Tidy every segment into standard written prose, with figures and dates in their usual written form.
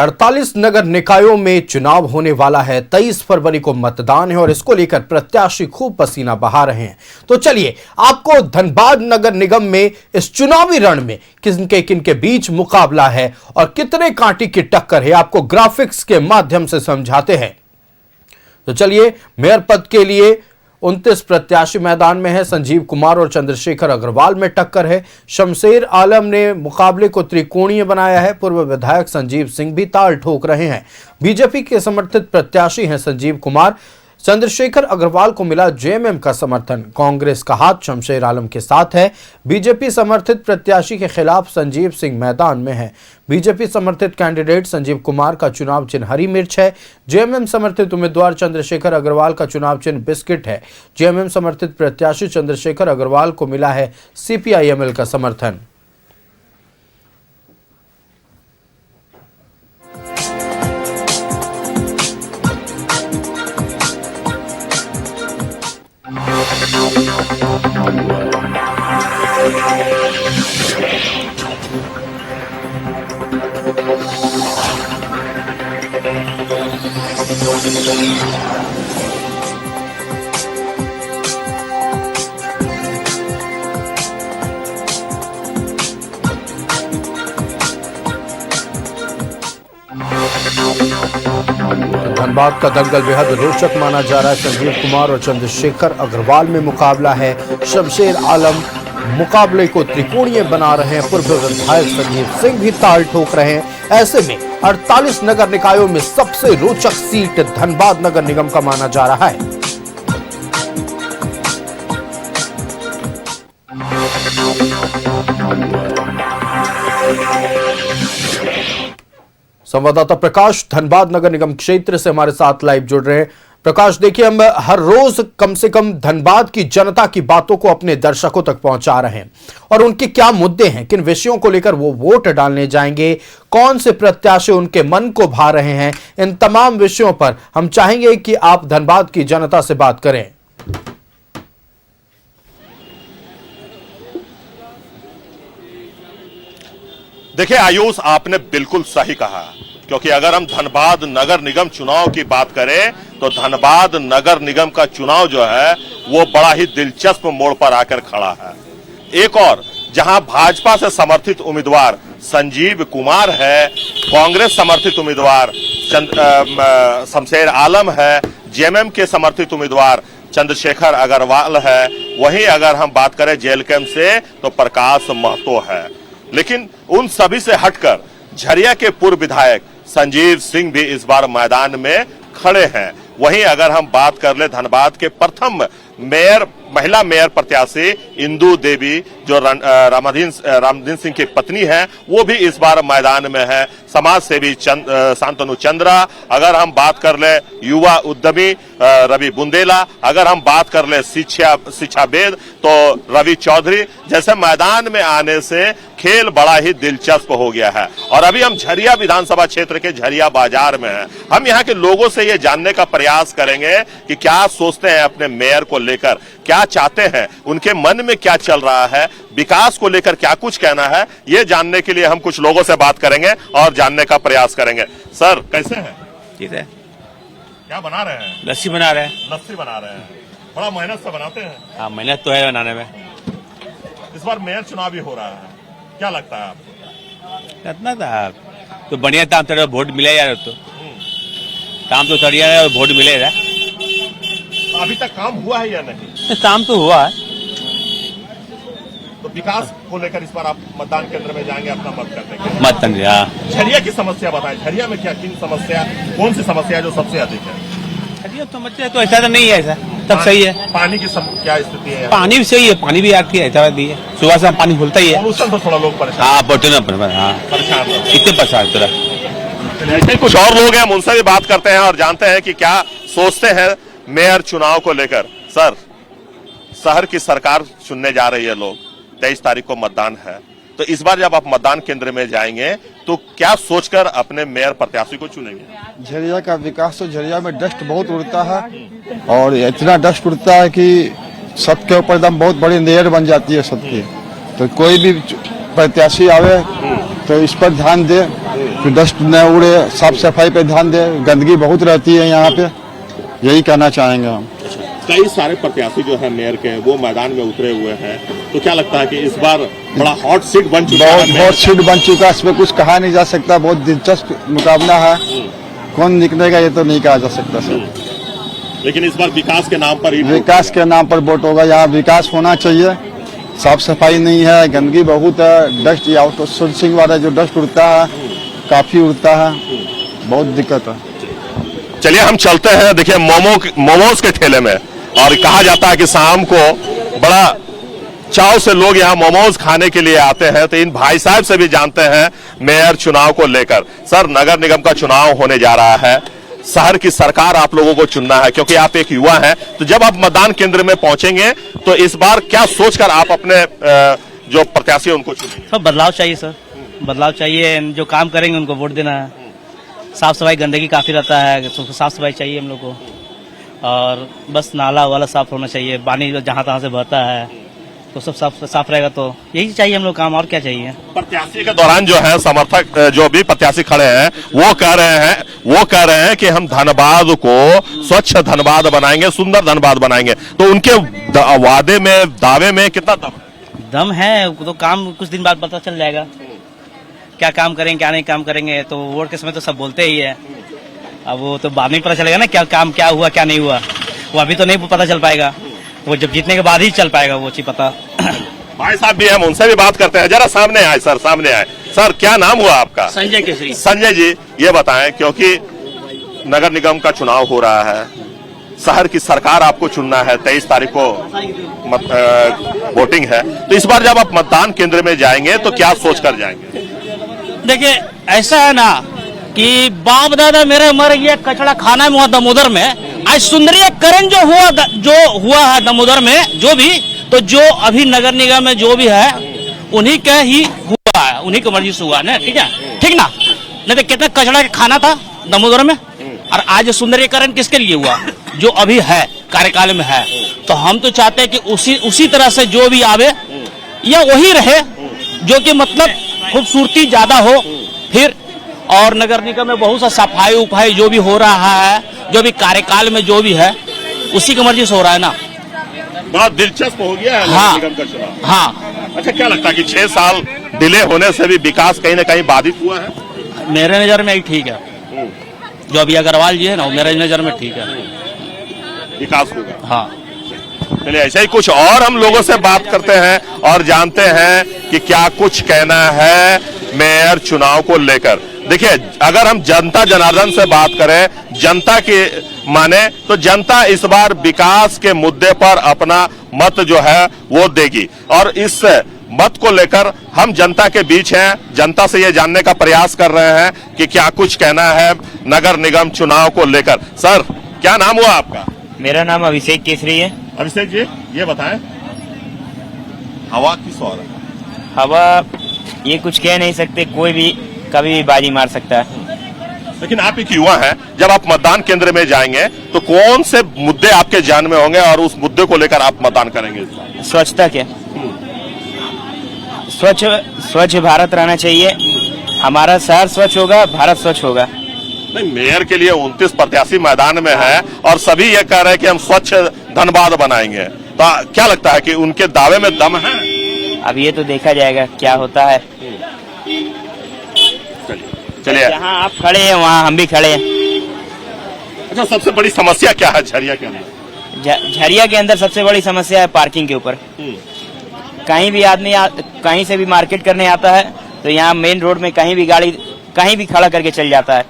48 नगर निकायों में चुनाव होने वाला है। 23 फरवरी को मतदान है और इसको लेकर प्रत्याशी खूब पसीना बहा रहे हैं। तो चलिए आपको धनबाद नगर निगम में इस चुनावी रण में किनके बीच मुकाबला है और कितने कांटे की टक्कर है आपको ग्राफिक्स के माध्यम से समझाते हैं। तो चलिए, मेयर पद के लिए 29 प्रत्याशी मैदान में है। संजीव कुमार और चंद्रशेखर अग्रवाल में टक्कर है। शमशेर आलम ने मुकाबले को त्रिकोणीय बनाया है। पूर्व विधायक संजीव सिंह भी ताल ठोक रहे हैं। बीजेपी के समर्थित प्रत्याशी हैं संजीव कुमार। चंद्रशेखर अग्रवाल को मिला जेएमएम का समर्थन। कांग्रेस का हाथ शमशेर आलम के साथ है। बीजेपी समर्थित प्रत्याशी के खिलाफ संजीव सिंह मैदान में है। बीजेपी समर्थित कैंडिडेट संजीव कुमार का चुनाव चिन्ह हरी मिर्च है। जेएमएम समर्थित उम्मीदवार चंद्रशेखर अग्रवाल का चुनाव चिन्ह बिस्किट है। जेएमएम समर्थित प्रत्याशी चंद्रशेखर अग्रवाल को मिला है सीपीआईएमएल का समर्थन। धनबाद का दंगल बेहद रोचक माना जा रहा है। संजीव कुमार और चंद्रशेखर अग्रवाल में मुकाबला है। शमशेर आलम मुकाबले को त्रिकोणीय बना रहे हैं। पूर्व विधायक संजीव सिंह भी ताल ठोक रहे हैं। ऐसे में 48 नगर निकायों में सबसे रोचक सीट धनबाद नगर निगम का माना जा रहा है। संवाददाता प्रकाश धनबाद नगर निगम क्षेत्र से हमारे साथ लाइव जुड़ रहे हैं। प्रकाश, देखिए, हम हर रोज कम से कम धनबाद की जनता की बातों को अपने दर्शकों तक पहुंचा रहे हैं और उनके क्या मुद्दे हैं, किन विषयों को लेकर वो वोट डालने जाएंगे, कौन से प्रत्याशी उनके मन को भा रहे हैं, इन तमाम विषयों पर हम चाहेंगे कि आप धनबाद की जनता से बात करें। देखिए आयुष, आपने बिल्कुल सही कहा, क्योंकि अगर हम धनबाद नगर निगम चुनाव की बात करें तो धनबाद नगर निगम का चुनाव जो है वो बड़ा ही दिलचस्प मोड़ पर आकर खड़ा है। एक और जहां भाजपा से समर्थित उम्मीदवार संजीव कुमार है, कांग्रेस समर्थित उम्मीदवार शमशेर आलम है, जेएमएम के समर्थित उम्मीदवार चंद्रशेखर अग्रवाल है, वहीं अगर हम बात करें जेएलकेएम से तो प्रकाश महतो है। लेकिन उन सभी से हटकर झरिया के पूर्व विधायक संजीव सिंह भी इस बार मैदान में खड़े हैं। वहीं अगर हम बात कर ले धनबाद के प्रथम मेयर, महिला मेयर प्रत्याशी इंदू देवी जो रामदीन सिंह की पत्नी है, वो भी इस बार मैदान में है। समाज सेवी शांतनु चंद्रा, अगर हम बात कर ले युवा उद्यमी रवि बुंदेला, अगर हम बात कर ले शिक्षावेद तो रवि चौधरी, जैसे मैदान में आने से खेल बड़ा ही दिलचस्प हो गया है। और अभी हम झरिया विधानसभा क्षेत्र के झरिया बाजार में हैं। हम यहाँ के लोगों से ये जानने का प्रयास करेंगे कि क्या सोचते हैं अपने मेयर को लेकर, क्या चाहते हैं, उनके मन में क्या चल रहा है, विकास को लेकर क्या कुछ कहना है, ये जानने के लिए हम कुछ लोगों से बात करेंगे और जानने का प्रयास करेंगे। सर, कैसे हैं? ठीक है। क्या बना रहे हैं? लस्सी बना रहे हैं। लस्सी बना रहे हैं, बड़ा मेहनत से बनाते हैं। हाँ, मेहनत तो है बनाने में। इस बार मेयर चुनाव भी हो रहा है, क्या लगता है आपको? इतना था तो बढ़िया था, थोड़ा वोट मिले यार, तो काम तो थोड़ी है, वोट मिलेगा। अभी तक काम हुआ है या नहीं? काम तो हुआ है। तो विकास को लेकर इस बार आप मतदान केंद्र में जाएंगे अपना मत करने के लिए? मत करने। हाँ, झरिया की समस्या बताएं, झरिया में क्या किन समस्या, कौन सी समस्या जो सबसे अधिक है? झरिया समस्या तो ऐसा तो नहीं है, ऐसा तब सही है। पानी की क्या स्थिति है? पानी भी सही है, पानी भी आती है, ऐसा भी है, सुबह से पानी खुलता ही है। पोल्यूशन तो थोड़ा लोग परेशान। हाँ, परेशान कितने परेशान थोड़ा। ऐसे कुछ और लोग हैं, हम उनसे भी बात करते हैं और जानते हैं कि क्या सोचते हैं मेयर चुनाव को लेकर। सर, शहर की सरकार चुनने जा रही है लोग, 23 तारीख को मतदान है, तो इस बार जब आप मतदान केंद्र में जाएंगे तो क्या सोचकर अपने मेयर प्रत्याशी को चुनेंगे? झरिया का विकास, तो झरिया में डस्ट बहुत उड़ता है और इतना डस्ट उड़ता है कि सबके ऊपर एकदम बहुत बड़ी लेयर बन जाती है सबकी। तो कोई भी प्रत्याशी आवे तो इस पर ध्यान दे, फिर डस्ट न उड़े, साफ सफाई पे ध्यान दे। गंदगी बहुत रहती है यहाँ पे, यही कहना चाहेंगे हम। कई सारे प्रत्याशी जो है मेयर के वो मैदान में उतरे हुए हैं, तो क्या लगता है कि इस बार बड़ा हॉट सीट बन चुका है? बहुत सीट बन चुका है, इसमें कुछ कहा नहीं जा सकता। बहुत दिलचस्प मुकाबला है, कौन निकलेगा ये तो नहीं कहा जा सकता सर। लेकिन इस बार विकास के नाम पर ही विकास के नाम पर वोट होगा। यहाँ विकास होना चाहिए, साफ सफाई नहीं है, गंदगी बहुत है, डस्ट आउटसोर्सिंग वाला जो डस्ट उड़ता है काफी उड़ता है, बहुत दिक्कत है। चलिए हम चलते हैं। देखिए मोमोज के ठेले में, और कहा जाता है कि शाम को बड़ा चाव से लोग यहाँ मोमोज खाने के लिए आते हैं। तो इन भाई साहब से भी जानते हैं मेयर चुनाव को लेकर। सर, नगर निगम का चुनाव होने जा रहा है, शहर की सरकार आप लोगों को चुनना है, क्योंकि आप एक युवा हैं। तो जब आप मतदान केंद्र में पहुंचेंगे तो इस बार क्या सोचकर आप अपने जो प्रत्याशी उनको चुनेंगे? सर बदलाव चाहिए सर, बदलाव चाहिए। जो काम करेंगे उनको वोट देना है। साफ सफाई, गंदगी काफी रहता है, तो साफ सफाई चाहिए हम लोग को। और बस नाला वाला साफ होना चाहिए, पानी जहाँ तहाँ से बहता है तो सब साफ रहेगा, तो यही चाहिए हम लोग काम, और क्या चाहिए। प्रत्याशी के दौरान जो है समर्थक जो भी प्रत्याशी खड़े हैं वो कह रहे हैं कि हम धनबाद को स्वच्छ धनबाद बनाएंगे, सुंदर धनबाद बनाएंगे। तो उनके वादे में, दावे में कितना दम है? तो काम कुछ दिन बाद पता चल जाएगा, क्या काम करेंगे क्या नहीं काम करेंगे। तो वोट के समय तो सब बोलते ही है, अब वो तो बाद में पता चलेगा ना क्या काम, क्या हुआ क्या नहीं हुआ। वो अभी तो नहीं पता चल पाएगा, वो जब जीतने के बाद ही चल पाएगा वो चीज पता। भाई साहब भी हम उनसे भी बात करते हैं। जरा सामने आए सर, सामने आए। सर, क्या नाम हुआ आपका? संजय केसरी। संजय जी, ये बताएं, क्योंकि नगर निगम का चुनाव हो रहा है, शहर की सरकार आपको चुनना है, 23 तारीख को वोटिंग है, तो इस बार जब आप मतदान केंद्र में जाएंगे तो क्या सोच कर जाएंगे? देखिए ऐसा है ना कि बाप दादा मेरे मर गया कचड़ा खाना में हुआ दामोदर में। आज सुंदरीकरण जो हुआ है दामोदर में, जो भी, तो जो अभी नगर निगम में जो भी है उन्हीं का ही हुआ है, उन्हीं की मर्जी से हुआ ना। ठीक है, ठीक ना? नहीं तो कितना कचड़ा खाना था दामोदर में, और आज सुंदरीकरण किसके लिए हुआ? जो अभी है, कार्यकाल में है। तो हम तो चाहते हैं कि उसी तरह से जो भी आवे या वही रहे, जो कि मतलब खूबसूरती ज्यादा हो फिर। और नगर निगम में बहुत सा सफाई उफाई जो भी हो रहा है, जो भी कार्यकाल में जो भी है, उसी की मर्जी से हो रहा है ना। बहुत दिलचस्प हो गया है हाँ, नगर निगम का चुनाव। हाँ। अच्छा, क्या लगता है कि 6 साल डिले होने से भी विकास कहीं न कहीं बाधित हुआ है? मेरे नजर में ठीक है, जो अभी अग्रवाल जी है ना, वो मेरे नजर में ठीक है, विकास होगा। हाँ। चलिए, ऐसे ही कुछ और हम लोगों से बात करते हैं और जानते हैं कि क्या कुछ कहना है मेयर चुनाव को लेकर। देखिए, अगर हम जनता जनार्दन से बात करें, जनता के माने, तो जनता इस बार विकास के मुद्दे पर अपना मत जो है वो देगी। और इस मत को लेकर हम जनता के बीच हैं, जनता से ये जानने का प्रयास कर रहे हैं कि क्या कुछ कहना है नगर निगम चुनाव को लेकर। सर, क्या नाम हुआ आपका? मेरा नाम अभिषेक केसरी है। अभिषेक जी, ये बताएं, हवा किस ओर है? हवा ये कुछ कह नहीं सकते, कोई भी कभी भी बाजी मार सकता है। लेकिन आप एक युवा हैं, जब आप मतदान केंद्र में जाएंगे तो कौन से मुद्दे आपके ध्यान में होंगे और उस मुद्दे को लेकर आप मतदान करेंगे? स्वच्छता के, स्वच्छ भारत रहना चाहिए। हमारा शहर स्वच्छ होगा, भारत स्वच्छ होगा। नहीं, मेयर के लिए 29 प्रत्याशी मैदान में है और सभी ये कह रहे हैं कि हम स्वच्छ धनबाद बनाएंगे। तो क्या लगता है कि उनके दावे में दम है? अब ये तो देखा जाएगा क्या होता है। चलिए, जहाँ आप खड़े हैं वहाँ हम भी खड़े हैं। अच्छा, सबसे बड़ी समस्या क्या है झरिया के अंदर? झरिया के अंदर सबसे बड़ी समस्या है पार्किंग के ऊपर। कहीं भी आदमी कहीं से भी मार्केट करने आता है तो यहाँ मेन रोड में कहीं भी गाड़ी कहीं भी खड़ा करके चल जाता है।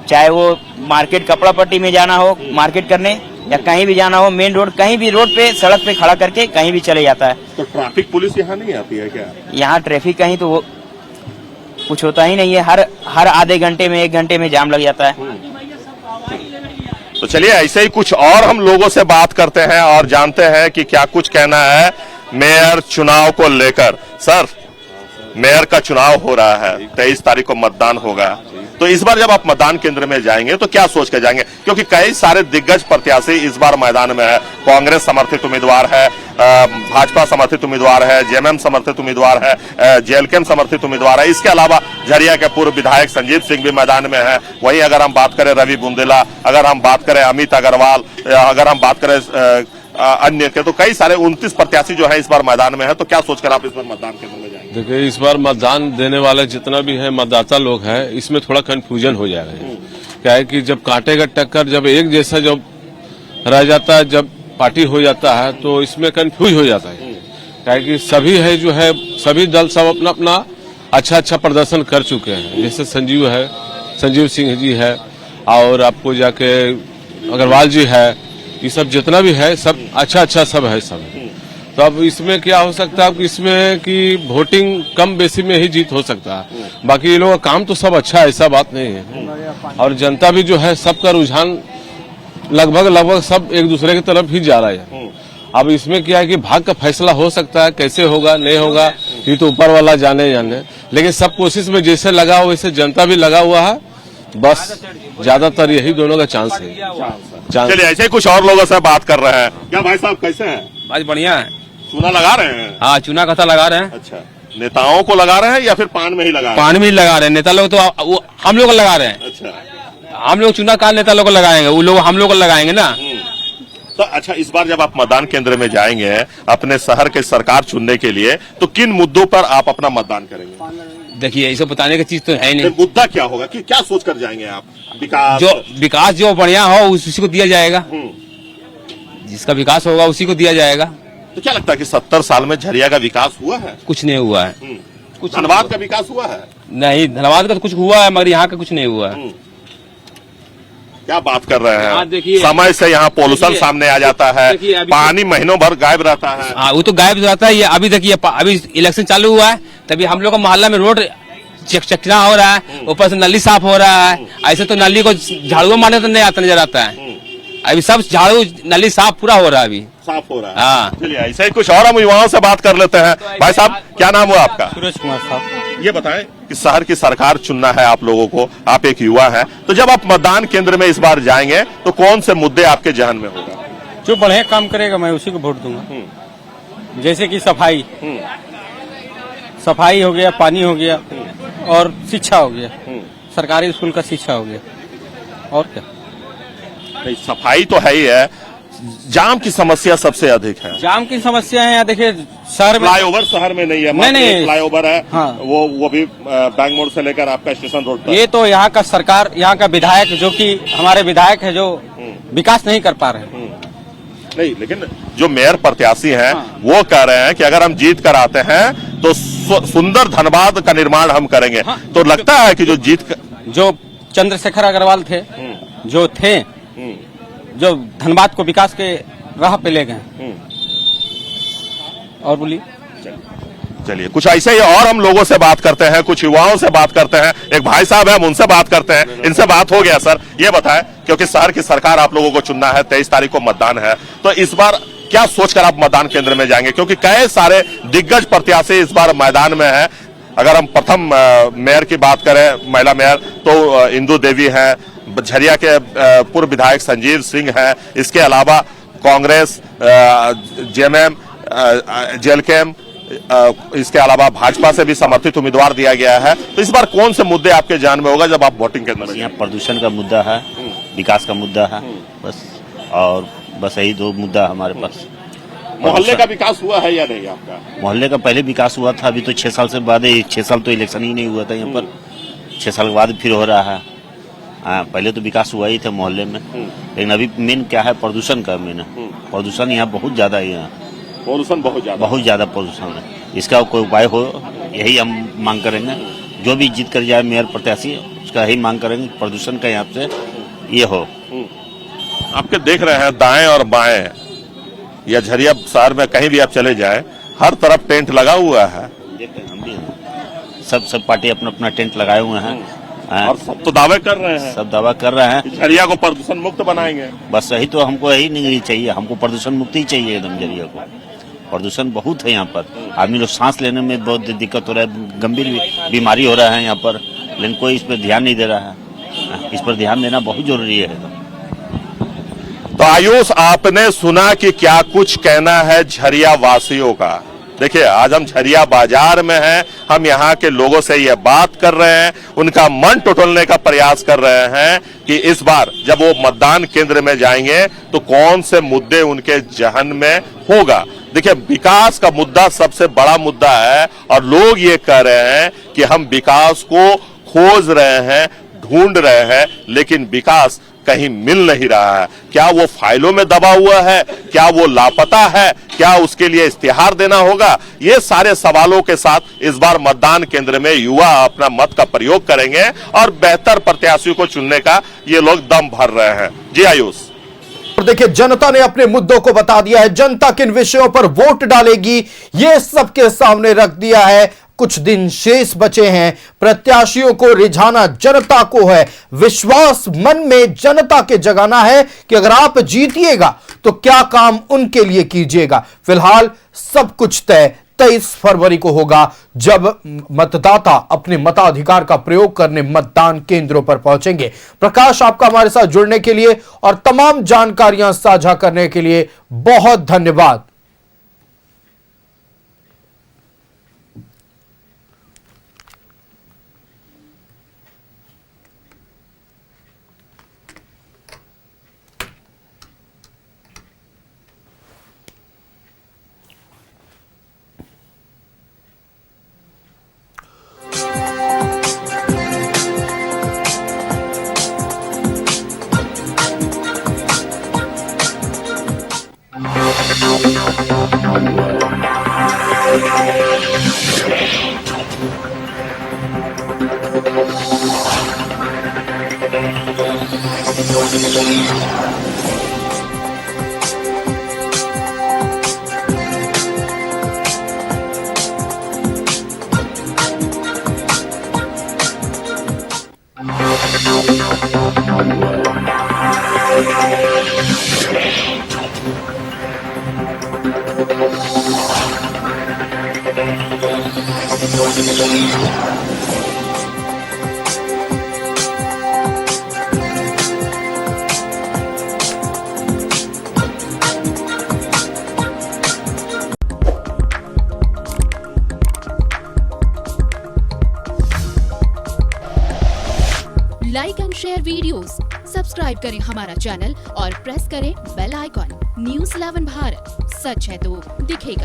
चाहे वो मार्केट कपड़ा पट्टी में जाना हो मार्केट करने, या कहीं भी जाना हो, मेन रोड कहीं भी रोड पे सड़क पे खड़ा करके कहीं भी चले जाता है। तो ट्रैफिक पुलिस यहाँ नहीं आती है क्या? यहाँ ट्रैफिक कहीं तो वो कुछ होता ही नहीं है। हर आधे घंटे में 1 घंटे में जाम लग जाता है। तो चलिए, ऐसे ही कुछ और हम लोगों से बात करते हैं और जानते हैं कि क्या कुछ कहना है मेयर चुनाव को लेकर। सर, मेयर का चुनाव हो रहा है, 23 तारीख को मतदान होगा, तो इस बार जब आप मतदान केंद्र में जाएंगे तो क्या सोच कर जाएंगे, क्योंकि कई सारे दिग्गज प्रत्याशी इस बार मैदान में है। कांग्रेस समर्थित उम्मीदवार है, भाजपा समर्थित उम्मीदवार है, जेएमएम समर्थित उम्मीदवार है, जेएलके समर्थित उम्मीदवार है। इसके अलावा झरिया के पूर्व विधायक संजीव सिंह भी मैदान में है। वहीं अगर हम बात करें रवि बुंदेला, अगर हम बात करें अमित अग्रवाल, अगर हम बात करें अन्य के, तो कई सारे 29 प्रत्याशी जो है इस बार मैदान में है। तो क्या सोचकर आप इस बार मतदान केंद्र में जाएंगे? देखिए, इस बार मतदान देने वाले जितना भी है मतदाता लोग हैं, इसमें थोड़ा कंफ्यूजन हो जाएगा। क्या है कि जब कांटे का टक्कर जब एक जैसा जब रह जाता है, जब पार्टी हो जाता है, तो इसमें कंफ्यूज हो जाता है। क्या है कि सभी है जो है, सभी दल सब अपना अपना अच्छा प्रदर्शन कर चुके हैं। जैसे संजीव सिंह जी है, और आपको जाके अग्रवाल जी है, ये सब जितना भी है सब अच्छा सब है सब। तो अब इसमें क्या हो सकता है कि इसमें कि वोटिंग कम बेसी में ही जीत हो सकता है। बाकी ये लोगों का काम तो सब अच्छा है, ऐसा बात नहीं है। और जनता भी जो है, सबका रुझान लगभग सब एक दूसरे की तरफ ही जा रहा है। अब इसमें क्या है कि भाग का फैसला हो सकता है, कैसे होगा नहीं होगा ये तो ऊपर वाला जाने। लेकिन सब कोशिश में जैसे लगा हो वैसे जनता भी लगा हुआ है। बस ज्यादातर यही दोनों का चांस है। चलिए, ऐसे ही कुछ और लोगों से बात कर रहे हैं। क्या भाई साहब कैसे हैं? आज बढ़िया है। चूना लगा रहे हैं? हाँ, चूना कथा लगा रहे हैं। अच्छा, नेताओं को लगा रहे हैं या फिर पान में ही लगा रहे हैं? पानी में लगा रहे हैं। नेता लोग तो हम लोग को लगा रहे हैं। अच्छा, हम लोग चुनाव काल नेता लोग को लगाएंगे, वो लोग हम लोग को लगाएंगे ना। तो अच्छा, इस बार जब आप मतदान केंद्र में जाएंगे अपने शहर के सरकार चुनने के लिए, तो किन मुद्दों पर आप अपना मतदान करेंगे? देखिए, ऐसे बताने की चीज तो है नहीं। मुद्दा क्या होगा कि क्या सोच कर जाएंगे आप? विकास जो बढ़िया हो उसी को दिया जाएगा। जिसका विकास होगा उसी को दिया जाएगा। तो क्या लगता है कि 70 साल में झरिया का विकास हुआ है? कुछ नहीं हुआ है। कुछ धनबाद का विकास हुआ है? नहीं, धनबाद का तो कुछ हुआ है, मगर यहाँ का कुछ नहीं हुआ है। क्या बात कर रहे हैं? हाँ, देखिए, समय से यहाँ पोल्यूशन सामने आ जाता है, पानी महीनों भर गायब रहता है। हाँ, वो तो गायब रहता है। ये अभी देखिए, अभी इलेक्शन चालू हुआ है, तभी हम लोग का मोहल्ला में रोड चकना हो रहा है, ऊपर से नली साफ हो रहा है। ऐसे तो नली को झाड़ू मारने तो नहीं आता नजर आता है। अभी सब झाड़ू नली साफ पूरा हो रहा है, अभी साफ हो रहा है। हाँ, चलिए, ऐसे ही कुछ और हम युवाओं से बात कर लेते हैं। भाई साहब, क्या नाम हुआ आपका? सूरज कुमार साहब। ये बताएं कि शहर की सरकार चुनना है आप लोगों को, आप एक युवा हैं, तो जब आप मतदान केंद्र में इस बार जाएंगे तो कौन से मुद्दे आपके जहन में होगा? जो बढ़िया काम करेगा मैं उसी को वोट दूंगा। जैसे कि सफाई हो गया, पानी हो गया और शिक्षा हो गया। सरकारी स्कूल का शिक्षा हो गया। और क्या? नहीं, सफाई तो है ही है, जाम की समस्या सबसे अधिक है। जाम की समस्या है यहाँ देखिए, शहर में फ्लाईओवर शहर में नहीं है। नहीं, फ्लाईओवर है। हाँ, वो भी बैंक मोड़ से लेकर आपका स्टेशन रोड पर। ये तो यहाँ का सरकार, यहाँ का विधायक, जो कि हमारे विधायक है, जो विकास नहीं कर पा रहे हैं। नहीं, लेकिन जो मेयर प्रत्याशी हैं, वो कह रहे हैं कि अगर हम जीत कर आते हैं तो सुंदर धनबाद का निर्माण हम करेंगे। तो लगता है कि जो चंद्रशेखर अग्रवाल थे, जो धनबाद को विकास के राह पे ले गए। और बोलिए। चलिए, कुछ ऐसे ही और हम लोगों से बात करते हैं, कुछ युवाओं से बात करते हैं। एक भाई साहब है, हम उनसे बात करते हैं। इनसे बात हो गया। सर, ये बताएं, क्योंकि शहर की सरकार आप लोगों को चुनना है, 23 तारीख को मतदान है, तो इस बार क्या सोचकर आप मतदान केंद्र में जाएंगे? क्योंकि कई सारे दिग्गज प्रत्याशी इस बार मैदान में है। अगर हम प्रथम मेयर की बात करें, महिला मेयर, तो इंदू देवी है, झरिया के पूर्व विधायक संजीव सिंह है। इसके अलावा कांग्रेस, जेएमएम, जेएलके, इसके अलावा भाजपा से भी समर्थित उम्मीदवार दिया गया है। तो इस बार कौन से मुद्दे आपके ध्यान में होगा जब आप वोटिंग केंद्र में? यहाँ प्रदूषण का मुद्दा है, विकास का मुद्दा है, बस। और बस यही दो मुद्दा हमारे पास। मोहल्ले का विकास हुआ है या नहीं आपका? मोहल्ले का पहले विकास हुआ था, अभी तो 6 साल से बाद, 6 साल तो इलेक्शन ही नहीं हुआ था यहाँ पर। 6 साल के बाद फिर हो रहा है। हाँ, पहले तो विकास हुआ ही था मोहल्ले में, लेकिन अभी मेन क्या है, प्रदूषण का मेन है। प्रदूषण यहाँ बहुत ज्यादा है। यहाँ प्रदूषण बहुत ज्यादा प्रदूषण है। इसका कोई उपाय हो, यही हम मांग करेंगे। जो भी जीत कर जाए मेयर प्रत्याशी, उसका यही मांग करेंगे, प्रदूषण का यहाँ से ये हो। आपके देख रहे हैं दाएं और बाएं, या झरिया शहर में कहीं भी आप चले जाए, हर तरफ टेंट लगा हुआ है। हम भी सब पार्टी अपना अपना टेंट लगाए हुए हैं। और सब तो दावे कर रहे हैं, सब दावा कर रहे हैं झरिया को प्रदूषण मुक्त बनाएंगे। बस यही तो हमको यही नहीं चाहिए, हमको प्रदूषण मुक्त ही चाहिए एकदम। झरिया को प्रदूषण बहुत है यहाँ पर, आदमी लोग सांस लेने में बहुत दिक्कत हो रहा है, गंभीर बीमारी हो रहा है यहाँ पर। लेकिन कोई इस पर ध्यान नहीं दे रहा है। इस पर ध्यान देना बहुत जरूरी है। तो आयुष, आपने सुना कि क्या कुछ कहना है झरिया वासियों का। देखिए, आज हम झरिया बाजार में हैं, हम यहाँ के लोगों से ये बात कर रहे हैं, उनका मन टटोलने का प्रयास कर रहे हैं कि इस बार जब वो मतदान केंद्र में जाएंगे तो कौन से मुद्दे उनके जहन में होगा। देखिए, विकास का मुद्दा सबसे बड़ा मुद्दा है और लोग ये कह रहे हैं कि हम विकास को खोज रहे हैं, ढूंढ रहे हैं, लेकिन विकास कहीं मिल नहीं रहा है। क्या वो फाइलों में दबा हुआ है, क्या वो लापता है, क्या उसके लिए इश्तिहार देना होगा। ये सारे सवालों के साथ इस बार मतदान केंद्र में युवा अपना मत का प्रयोग करेंगे और बेहतर प्रत्याशियों को चुनने का ये लोग दम भर रहे हैं। जी आयुष। और देखिए, जनता ने अपने मुद्दों को बता दिया है, जनता किन विषयों पर वोट डालेगी ये सबके सामने रख दिया है। कुछ दिन शेष बचे हैं, प्रत्याशियों को रिझाना जनता को है, विश्वास मन में जनता के जगाना है कि अगर आप जीतिएगा तो क्या काम उनके लिए कीजिएगा। फिलहाल सब कुछ तय 23 फरवरी को होगा, जब मतदाता अपने मताधिकार का प्रयोग करने मतदान केंद्रों पर पहुंचेंगे। प्रकाश, आपका हमारे साथ जुड़ने के लिए और तमाम जानकारियां साझा करने के लिए बहुत धन्यवाद। Like and share videos, subscribe करें हमारा चैनल और प्रेस करें बेल आइकॉन। न्यूज़ 11 भारत, सच है तो दिखेगा।